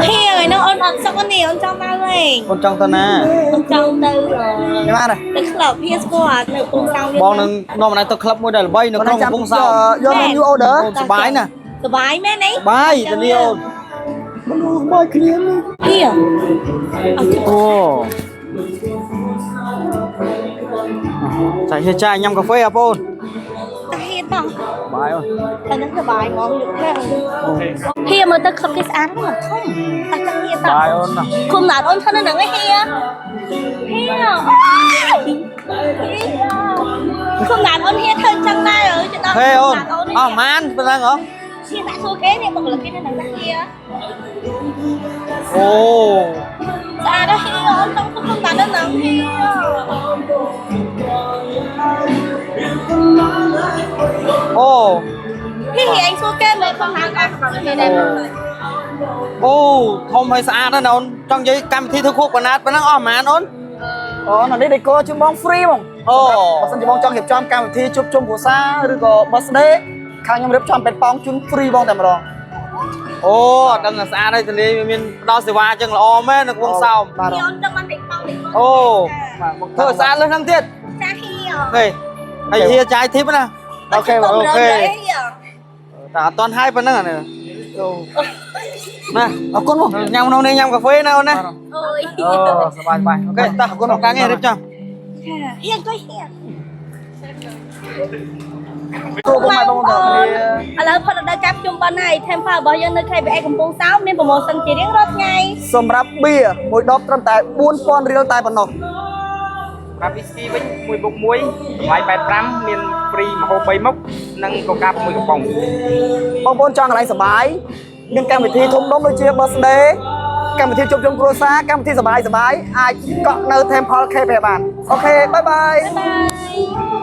Hi rồi nó ôn ẩn sao con này ôn trong ta vậy អូនចង់ទៅណា ôn trong tư rồi ញ៉ាំអត់ ទឹកក្លោកភៀស្គាល់នៅពងសោម បងនឹងនាំណៃទៅក្លឹបមួយដែលល្បីនៅក្នុងកំពង់សោម យក menu order អូនសប្បាយណាស់ សុបាយមែននេះ បាយទៅនេះអូន មនុស្សបាយគ្នានេះ ភៀ អូចាហេចាញ៉ាំកាហ្វេអបង តាហ៊ានបង បាយអូន តែនឹងសុបាយហ្មងយកខាងភៀមើលទៅក្លឹបគេស្អាតហ្នឹងធំតែចង់ហ៊ានត បាយអូនណា គុំណាត់អូនធ្វើនៅហ្នឹងឯងហ៊ាភៀគុំណាត់អូនហ៊ាធ្វើចឹងដែរអើយទៅដល់ ហេអូនអស់ម៉ានប៉ុណ្ណឹងហ៎ ឈៀដាក់សួរគេនេះបុគ្គលិកគេនៅហ្នឹងណាហ៊ា អូ ស្អាតដែរហ៊ាអូនចង់គុំណាត់នៅហ្នឹងហ៊ា អូ พี่เองสู้แก้เลยคนทางการของพี่ได้เลย អូធំហើយស្អាតណាស់អូនចង់និយាយកម្មវិធីធ្វើខួបកណាត់ប៉ុណ្ណឹងអស់ម៉ានអូន អូនៅនេះដេកជូនបង free បង អូ បើសិនជាបងចង់រៀបចំកម្មវិធីជួបជុំគ្រួសារឬក៏ birthday ខាងខ្ញុំរៀបចំពេតប៉ោងជូន free បងតែម្ដង អូអត់ដឹងថាស្អាតហើយទលេមានផ្ដល់សេវាចឹងល្អមែននៅក្នុងសោម បាទ พี่อ้นจะมันติดป้องติดป้อง អូមកធ្វើស្អាតលើសហ្នឹងទៀត จ้าพี่ ហេហើយហៀចាយធីបណា អូខេបង អូខេ តែអត់តន់ហើយប៉ុណ្ណឹងអានេះណា អរគុណបង ញ៉ាំក្នុងនេះញ៉ាំកាហ្វេណាអូនណា ôi អូសប្បាយអូខេតោះអរគុណការងាររៀបចំ hiền coi hiền ទូបងមកបងទៅគ្នា ឥឡូវផុតដល់ចាប់ជុំប៉ុណ្ណហើយ temper របស់យើងនៅ KBS កំពង់សោមមាន promotion ជារៀងរាល់ថ្ងៃ សម្រាប់បៀមួយដបត្រឹមតែ 4000 រៀលតែប៉ុណ្ណោះ ប្រាប់វីស្គីវិញ1បុក1តម្លៃ85មានហ្វ្រីម្ហូប3មុខនិងកូកា6កំប៉ុង បងប្អូនចង់កន្លែងសប្បាយមានកម្មវិធីធំដុំដូចជា birthday កម្មវិធីជួបជុំគ្រួសារកម្មវិធីសប្បាយអាចកក់នៅ Temple KP បានអូខេបាយបាយ bye